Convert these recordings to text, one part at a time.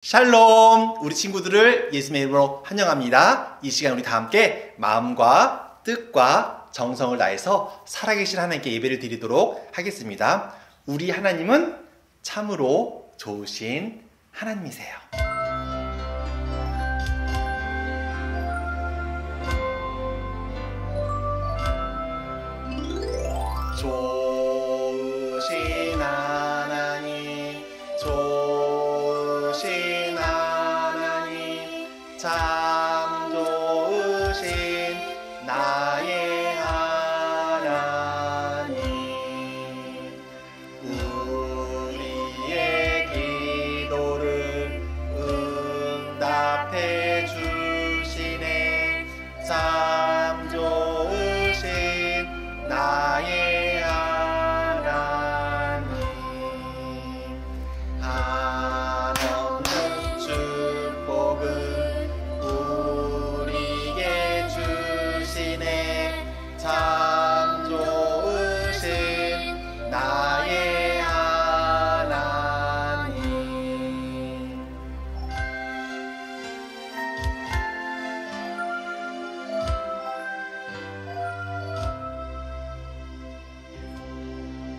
샬롬! 우리 친구들을 예수님의 이름으로 환영합니다. 이 시간 우리 다 함께 마음과 뜻과 정성을 다해서 살아계신 하나님께 예배를 드리도록 하겠습니다. 우리 하나님은 참으로 좋으신 하나님이세요. 좋으신 하나님, 좋으신 하나님, 참 좋으신 나의 하나님. 우리의 기도를 응답해 주시네. 참 좋으신 나의 하나님. 한없는 축복을 우리에게 주시네. 참 좋으신 나의 하나님.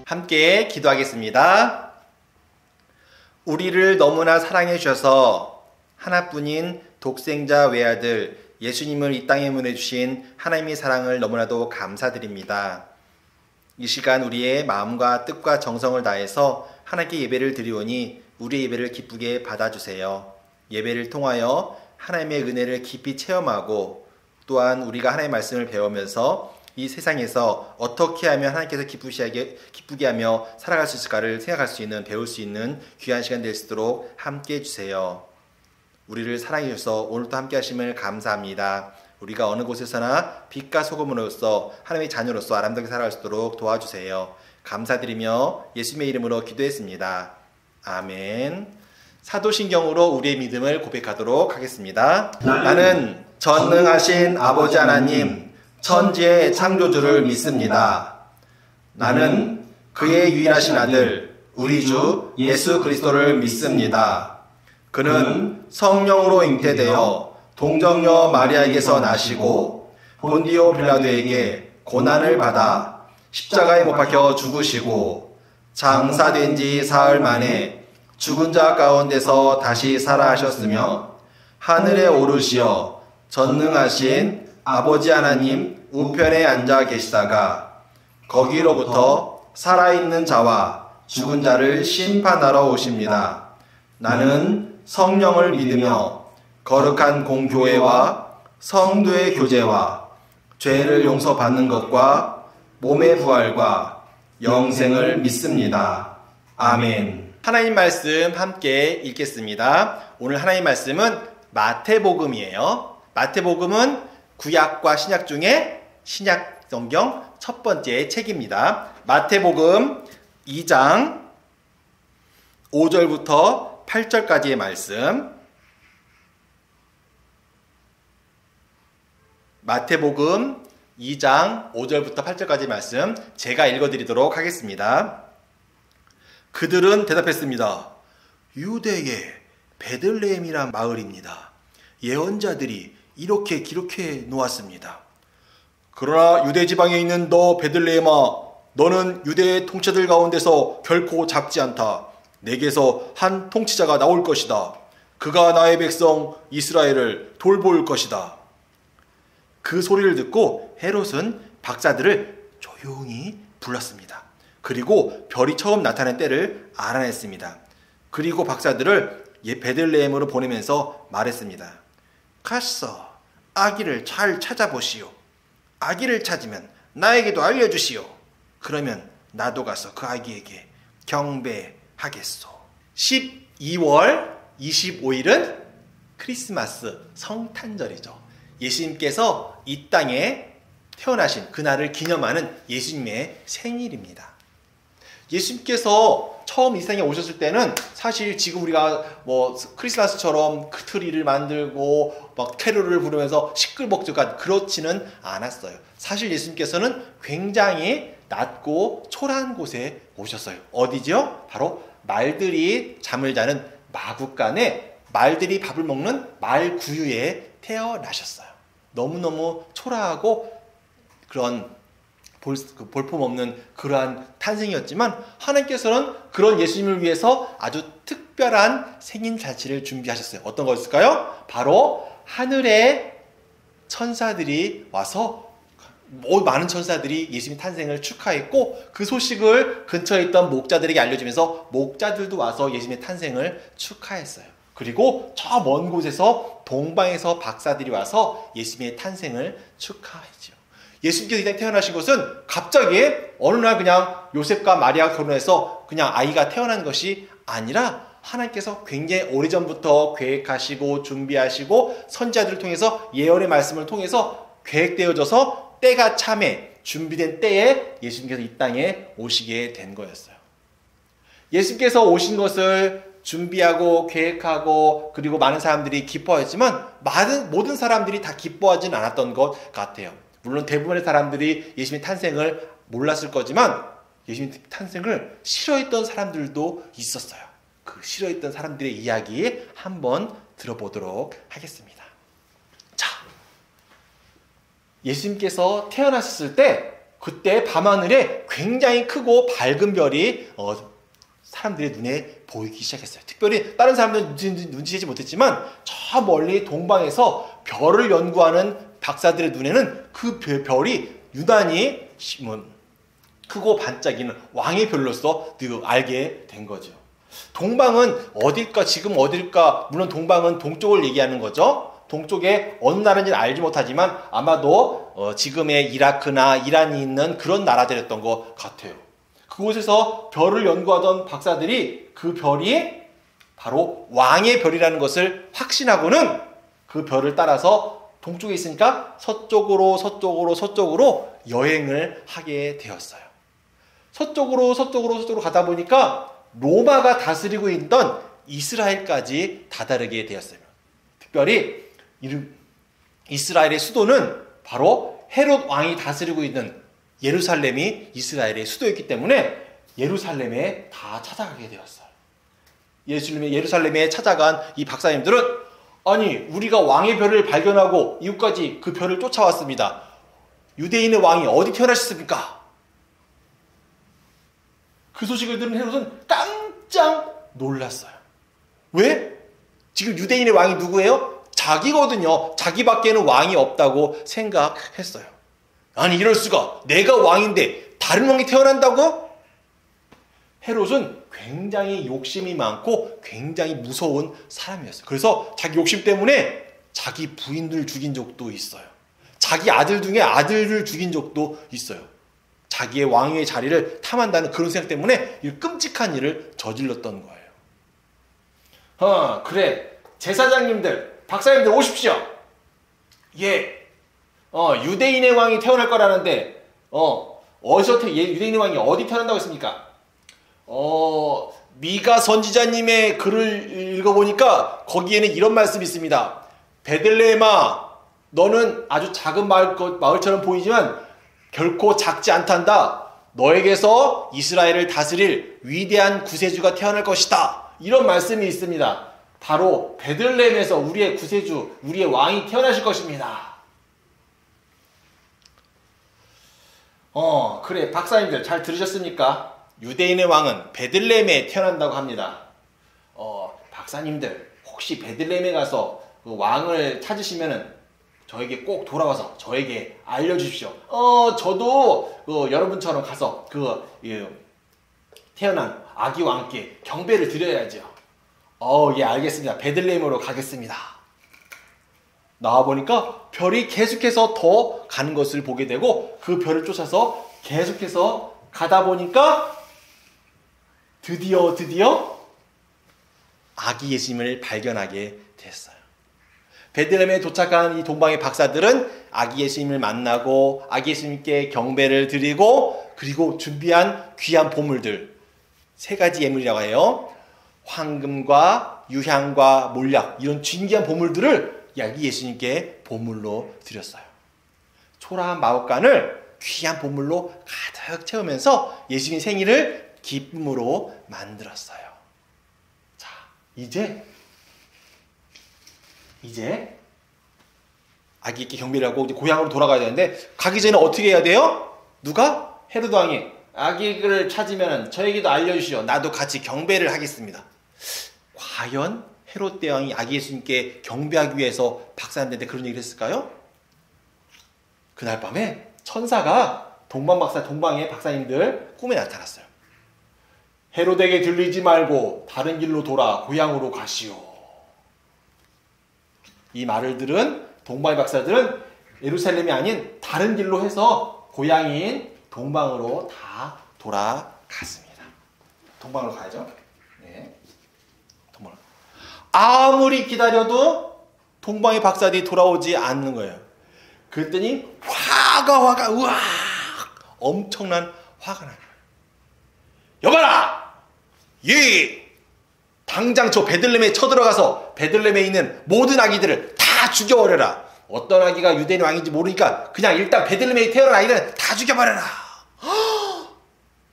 함께 기도하겠습니다. 우리를 너무나 사랑해 주셔서 하나뿐인 독생자 외아들 예수님을 이 땅에 보내주신 하나님의 사랑을 너무나도 감사드립니다. 이 시간 우리의 마음과 뜻과 정성을 다해서 하나님께 예배를 드리오니 우리의 예배를 기쁘게 받아주세요. 예배를 통하여 하나님의 은혜를 깊이 체험하고 또한 우리가 하나님의 말씀을 배우면서 이 세상에서 어떻게 하면 하나님께서 기쁘게 하며 살아갈 수 있을까를 생각할 수 있는, 배울 수 있는 귀한 시간 될 수 있도록 함께 해주세요. 우리를 사랑해 주셔서 오늘도 함께 하심을 감사합니다. 우리가 어느 곳에서나 빛과 소금으로서 하나님의 자녀로서 아름답게 살아갈 수 있도록 도와주세요. 감사드리며 예수님의 이름으로 기도했습니다. 아멘. 사도신경으로 우리의 믿음을 고백하도록 하겠습니다. 나는 전능하신 아버지 하나님, 천지의 창조주를 믿습니다. 나는 그의 유일하신 아들 우리 주 예수 그리스도를 믿습니다. 그는 성령으로 잉태되어 동정녀 마리아에게서 나시고 본디오 빌라도에게 고난을 받아 십자가에 못 박혀 죽으시고 장사된 지 사흘 만에 죽은 자 가운데서 다시 살아하셨으며 하늘에 오르시어 전능하신 아버지 하나님 우편에 앉아 계시다가 거기로부터 살아있는 자와 죽은 자를 심판하러 오십니다. 나는 성령을 믿으며 거룩한 공교회와 성도의 교제와 죄를 용서받는 것과 몸의 부활과 영생을 믿습니다. 아멘. 하나님 말씀 함께 읽겠습니다. 오늘 하나님 말씀은 마태복음이에요. 마태복음은 구약과 신약 중에 신약 성경 첫 번째 책입니다. 마태복음 2장 5절부터 8절까지의 말씀. 마태복음 2장 5절부터 8절까지의 말씀 제가 읽어드리도록 하겠습니다. 그들은 대답했습니다. 유대의 베들레헴이란 마을입니다. 예언자들이 이렇게 기록해 놓았습니다. 그러나 유대 지방에 있는 너 베들레헴아, 너는 유대의 통치자들 가운데서 결코 작지 않다. 내게서 한 통치자가 나올 것이다. 그가 나의 백성 이스라엘을 돌볼 것이다. 그 소리를 듣고 헤롯은 박사들을 조용히 불렀습니다. 그리고 별이 처음 나타난 때를 알아냈습니다. 그리고 박사들을 베들레헴으로 보내면서 말했습니다. 가서 아기를 잘 찾아보시오. 아기를 찾으면 나에게도 알려주시오. 그러면 나도 가서 그 아기에게 경배하겠소. 12월 25일은 크리스마스 성탄절이죠. 예수님께서 이 땅에 태어나신 그날을 기념하는 예수님의 생일입니다. 예수님께서 처음 이 세상에 오셨을 때는 사실 지금 우리가 뭐 크리스마스처럼 그 트리를 만들고 막 캐롤을 부르면서 시끌벅적한 그렇지는 않았어요. 사실 예수님께서는 굉장히 낮고 초라한 곳에 오셨어요. 어디죠? 바로 말들이 잠을 자는 마구간에 말들이 밥을 먹는 말구유에 태어나셨어요. 너무너무 초라하고 그런 볼품없는 그러한 탄생이었지만 하나님께서는 그런 예수님을 위해서 아주 특별한 생인잔치를 준비하셨어요. 어떤 거였을까요? 바로 하늘의 천사들이 와서 많은 천사들이 예수님 탄생을 축하했고 그 소식을 근처에 있던 목자들에게 알려주면서 목자들도 와서 예수님의 탄생을 축하했어요. 그리고 저 먼 곳에서 동방에서 박사들이 와서 예수님의 탄생을 축하했죠. 예수님께서 이 땅에 태어나신 것은 갑자기 어느 날 그냥 요셉과 마리아가 결혼해서 그냥 아이가 태어난 것이 아니라 하나님께서 굉장히 오래전부터 계획하시고 준비하시고 선지자들을 통해서 예언의 말씀을 통해서 계획되어져서 때가 참에 준비된 때에 예수님께서 이 땅에 오시게 된 거였어요. 예수님께서 오신 것을 준비하고 계획하고 그리고 많은 사람들이 기뻐했지만 모든 사람들이 다 기뻐하진 않았던 것 같아요. 물론 대부분의 사람들이 예수님의 탄생을 몰랐을 거지만 예수님 탄생을 싫어했던 사람들도 있었어요. 그 싫어했던 사람들의 이야기 한번 들어보도록 하겠습니다. 자, 예수님께서 태어나셨을 때 그때 밤하늘에 굉장히 크고 밝은 별이 사람들의 눈에 보이기 시작했어요. 특별히 다른 사람들은 눈치채지 못했지만 저 멀리 동방에서 별을 연구하는 박사들의 눈에는 그 별이 유난히 크고 반짝이는 왕의 별로서 알게 된 거죠. 동방은 어딜까? 지금 어딜까? 물론 동방은 동쪽을 얘기하는 거죠. 동쪽에 어느 나라인지는 알지 못하지만 아마도 지금의 이라크나 이란이 있는 그런 나라들이었던 것 같아요. 그곳에서 별을 연구하던 박사들이 그 별이 바로 왕의 별이라는 것을 확신하고는 그 별을 따라서 동쪽에 있으니까 서쪽으로 여행을 하게 되었어요. 서쪽으로 가다 보니까 로마가 다스리고 있던 이스라엘까지 다다르게 되었어요. 특별히 이스라엘의 수도는 바로 헤롯 왕이 다스리고 있는 예루살렘이 이스라엘의 수도였기 때문에 예루살렘에 다 찾아가게 되었어요. 예루살렘에 찾아간 이 박사님들은 아니 우리가 왕의 별을 발견하고 이곳까지 그 별을 쫓아왔습니다. 유대인의 왕이 어디 태어나셨습니까? 그 소식을 들은 헤롯은 깜짝 놀랐어요. 왜? 지금 유대인의 왕이 누구예요? 자기거든요. 자기밖에는 왕이 없다고 생각했어요. 아니 이럴 수가. 내가 왕인데 다른 왕이 태어난다고? 헤롯은 굉장히 욕심이 많고 굉장히 무서운 사람이었어요. 그래서 자기 욕심 때문에 자기 부인들 죽인 적도 있어요. 자기 아들 중에 아들을 죽인 적도 있어요. 자기의 왕의 자리를 탐한다는 그런 생각 때문에 이 끔찍한 일을 저질렀던 거예요. 그래. 제사장님들, 박사님들 오십시오. 예. 유대인의 왕이 태어날 거라는데 유대인의 왕이 어디 태어난다고 했습니까? 미가 선지자님의 글을 읽어보니까 거기에는 이런 말씀이 있습니다. 베들레헴아, 너는 아주 작은 마을처럼 보이지만 결코 작지 않단다. 너에게서 이스라엘을 다스릴 위대한 구세주가 태어날 것이다. 이런 말씀이 있습니다. 바로 베들레헴에서 우리의 구세주, 우리의 왕이 태어나실 것입니다. 그래, 박사님들 잘 들으셨습니까? 유대인의 왕은 베들레헴에 태어난다고 합니다. 박사님들 혹시 베들레헴에 가서 그 왕을 찾으시면은 저에게 꼭 돌아와서 저에게 알려주십시오. 저도 여러분처럼 가서 태어난 아기 왕께 경배를 드려야죠. 예, 알겠습니다. 베들레헴으로 가겠습니다. 나와보니까 별이 계속해서 더 가는 것을 보게 되고 그 별을 쫓아서 계속해서 가다 보니까 드디어 아기 예수님을 발견하게 됐어요. 베들레헴에 도착한 이 동방의 박사들은 아기 예수님을 만나고 아기 예수님께 경배를 드리고 그리고 준비한 귀한 보물들 3가지 예물이라고 해요. 황금과 유향과 몰약 이런 진귀한 보물들을 아기 예수님께 보물로 드렸어요. 초라한 마법관을 귀한 보물로 가득 채우면서 예수님의 생일을 기쁨으로 만들었어요. 자, 이제 이제 아기에게 경배를 하고 이제 고향으로 돌아가야 되는데 가기 전에 어떻게 해야 돼요? 누가? 헤로드 왕이 아기를 찾으면 저에게도 알려주시오. 나도 같이 경배를 하겠습니다. 과연 헤롯 대왕이 아기 예수님께 경배하기 위해서 박사님한테 그런 얘기를 했을까요? 그날 밤에 천사가 동방의 박사님들 꿈에 나타났어요. 헤롯에게 들리지 말고 다른 길로 돌아 고향으로 가시오. 이 말을 들은 동방의 박사들은 예루살렘이 아닌 다른 길로 해서 고향인 동방으로 다 돌아갔습니다. 동방으로 가야죠. 네. 동방으로. 아무리 기다려도 동방의 박사들이 돌아오지 않는 거예요. 그랬더니 화가 우와 엄청난 화가 나요. 여봐라! 당장 저 베들레헴에 쳐들어가서 베들레헴에 있는 모든 아기들을 다 죽여버려라. 어떤 아기가 유대인 왕인지 모르니까 그냥 일단 베들레헴에 태어난 아이들은 다 죽여버려라.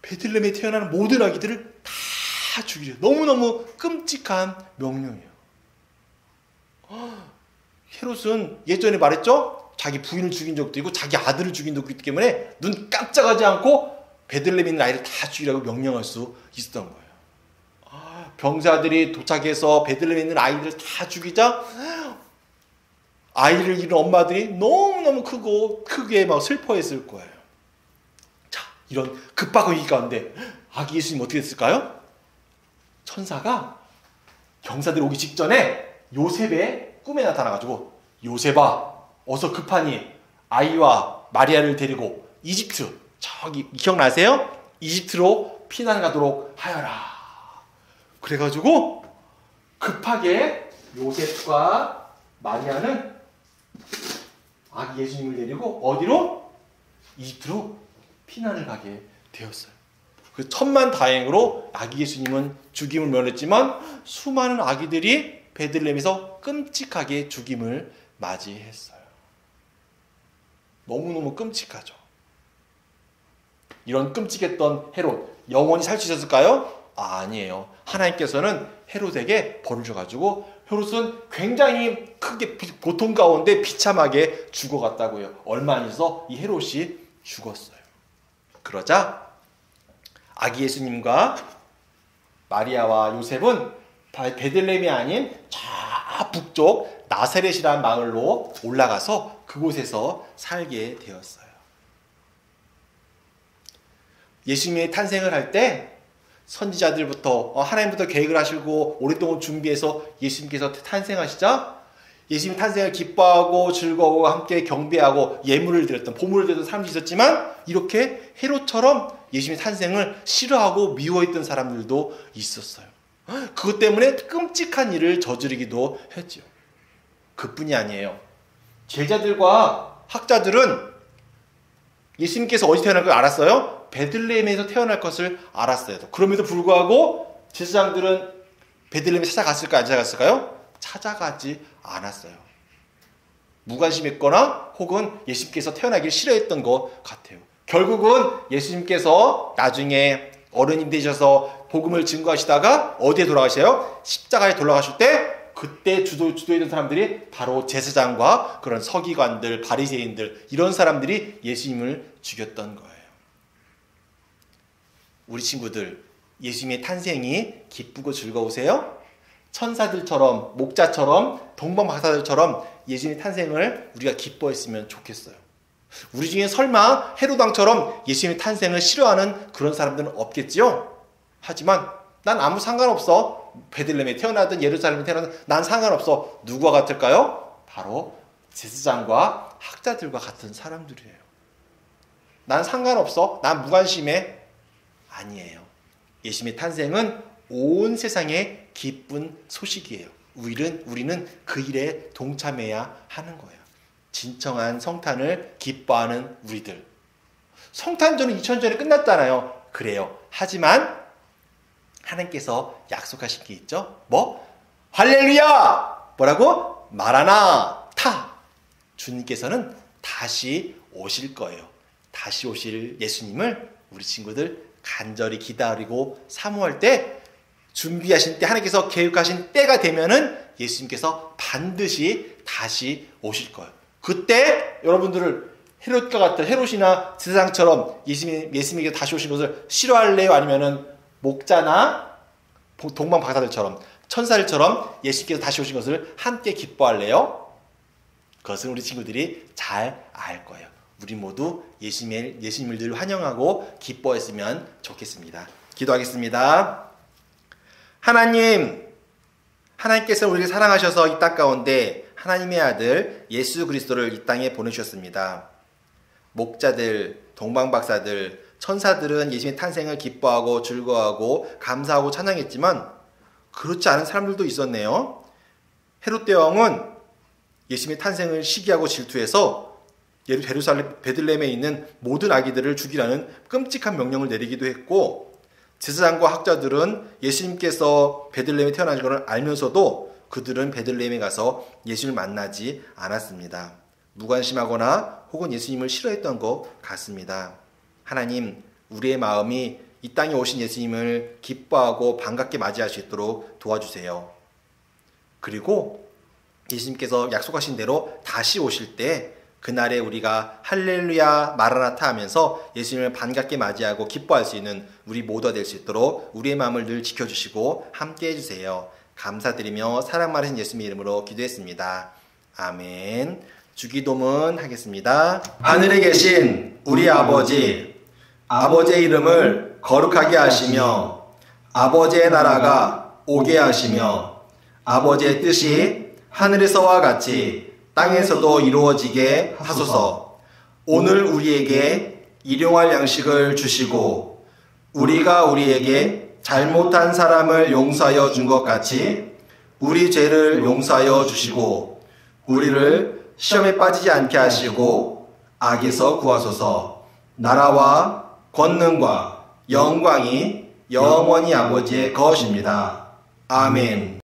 베들레헴에 태어나는 모든 아기들을 다 죽이려. 너무너무 끔찍한 명령이에요. 헤롯은 예전에 말했죠? 자기 부인을 죽인 적도 있고 자기 아들을 죽인 적도 있기 때문에 눈 깜짝하지 않고 베들레헴에 있는 아이를 다 죽이라고 명령할 수 있었던 거예요. 병사들이 도착해서 베들레헴에 있는 아이들을 다 죽이자 아이를 잃은 엄마들이 너무너무 크게 막 슬퍼했을 거예요. 자, 이런 급박한 위기 가운데 아기 예수님 어떻게 됐을까요? 천사가 병사들이 오기 직전에 요셉의 꿈에 나타나가지고 요셉아 어서 급하니 아이와 마리아를 데리고 이집트 저기 기억나세요? 이집트로 피난 가도록 하여라. 그래가지고 급하게 요셉과 마리아는 아기 예수님을 데리고 어디로? 이집트로 피난을 가게 되었어요. 그 천만다행으로 아기 예수님은 죽임을 면했지만 수많은 아기들이 베들레헴에서 끔찍하게 죽임을 맞이했어요. 너무너무 끔찍하죠. 이런 끔찍했던 헤롯 영원히 살 수 있었을까요? 아니에요. 하나님께서는 헤롯에게 벌을 줘가지고 헤롯은 굉장히 크게 고통 가운데 비참하게 죽어갔다고요. 얼마 안 있어 이 헤롯이 죽었어요. 그러자 아기 예수님과 마리아와 요셉은 베들레헴이 아닌 저 북쪽 나사렛이라는 마을로 올라가서 그곳에서 살게 되었어요. 예수님의 탄생을 할 때 선지자들부터 하나님부터 계획을 하시고 오랫동안 준비해서 예수님께서 탄생하시자 예수님 탄생을 기뻐하고 즐거워하고 함께 경배하고 예물을 드렸던 보물을 드렸던 사람들이 있었지만 이렇게 헤롯처럼 예수님의 탄생을 싫어하고 미워했던 사람들도 있었어요. 그것 때문에 끔찍한 일을 저지르기도 했죠. 그뿐이 아니에요. 제자들과 학자들은 예수님께서 어디 태어날 걸 알았어요? 베들레헴에서 태어날 것을 알았어요. 그럼에도 불구하고 제사장들은 베들레헴에 찾아갔을까요? 안 찾아갔을까요? 찾아가지 않았어요. 무관심했거나 혹은 예수님께서 태어나기를 싫어했던 것 같아요. 결국은 예수님께서 나중에 어른이 되셔서 복음을 증거하시다가 어디에 돌아가셔요? 십자가에 돌아가실 때 그때 주도했던 사람들이 바로 제사장과 그런 서기관들, 바리새인들 이런 사람들이 예수님을 죽였던 거예요. 우리 친구들 예수님의 탄생이 기쁘고 즐거우세요? 천사들처럼 목자처럼 동방박사들처럼 예수님의 탄생을 우리가 기뻐했으면 좋겠어요. 우리 중에 설마 헤롯 왕처럼 예수님의 탄생을 싫어하는 그런 사람들은 없겠지요? 하지만 난 아무 상관없어. 베들레헴에 태어나든 예루살렘에 태어나든 난 상관없어. 누구와 같을까요? 바로 제사장과 학자들과 같은 사람들이에요. 난 상관없어. 난 무관심해. 아니에요. 예수님의 탄생은 온 세상의 기쁜 소식이에요. 우리는 그 일에 동참해야 하는 거예요. 진정한 성탄을 기뻐하는 우리들. 성탄절은 2000년 전에 끝났잖아요. 그래요. 하지만 하나님께서 약속하신 게 있죠. 뭐? 할렐루야! 뭐라고? 마라나타! 주님께서는 다시 오실 거예요. 다시 오실 예수님을 우리 친구들 간절히 기다리고 사모할 때 준비하신 때 하나님께서 계획하신 때가 되면은 예수님께서 반드시 다시 오실 거예요. 그때 여러분들을 헤롯과 같은 헤롯이나 제사장처럼 예수님에게 다시 오신 것을 싫어할래요? 아니면은 목자나 동방박사들처럼 천사들처럼 예수님께서 다시 오신 것을 함께 기뻐할래요? 그것은 우리 친구들이 잘 알 거예요. 우리 모두 예수님을 늘 환영하고 기뻐했으면 좋겠습니다. 기도하겠습니다. 하나님께서 우리를 사랑하셔서 이 땅 가운데 하나님의 아들 예수 그리스도를 이 땅에 보내주셨습니다. 목자들, 동방박사들, 천사들은 예수님의 탄생을 기뻐하고 즐거워하고 감사하고 찬양했지만 그렇지 않은 사람들도 있었네요. 헤롯 대왕은 예수님의 탄생을 시기하고 질투해서 예루살렘 베들레헴에 있는 모든 아기들을 죽이라는 끔찍한 명령을 내리기도 했고, 제사장과 학자들은 예수님께서 베들레헴에 태어나신 것을 알면서도 그들은 베들레헴에 가서 예수님을 만나지 않았습니다. 무관심하거나 혹은 예수님을 싫어했던 것 같습니다. 하나님, 우리의 마음이 이 땅에 오신 예수님을 기뻐하고 반갑게 맞이할 수 있도록 도와주세요. 그리고 예수님께서 약속하신 대로 다시 오실 때 그날에 우리가 할렐루야 마라나타 하면서 예수님을 반갑게 맞이하고 기뻐할 수 있는 우리 모두가 될 수 있도록 우리의 마음을 늘 지켜주시고 함께 해주세요. 감사드리며 사랑 많으신 예수님의 이름으로 기도했습니다. 아멘. 주기도문 하겠습니다. 하늘에 계신 우리 아버지, 아버지의 이름을 거룩하게 하시며 아버지의 나라가 오게 하시며 아버지의 뜻이 하늘에서와 같이 땅에서도 이루어지게 하소서. 오늘 우리에게 일용할 양식을 주시고 우리가 우리에게 잘못한 사람을 용서하여 준 것 같이 우리 죄를 용서하여 주시고 우리를 시험에 빠지지 않게 하시고 악에서 구하소서. 나라와 권능과 영광이 영원히 아버지의 것입니다. 아멘.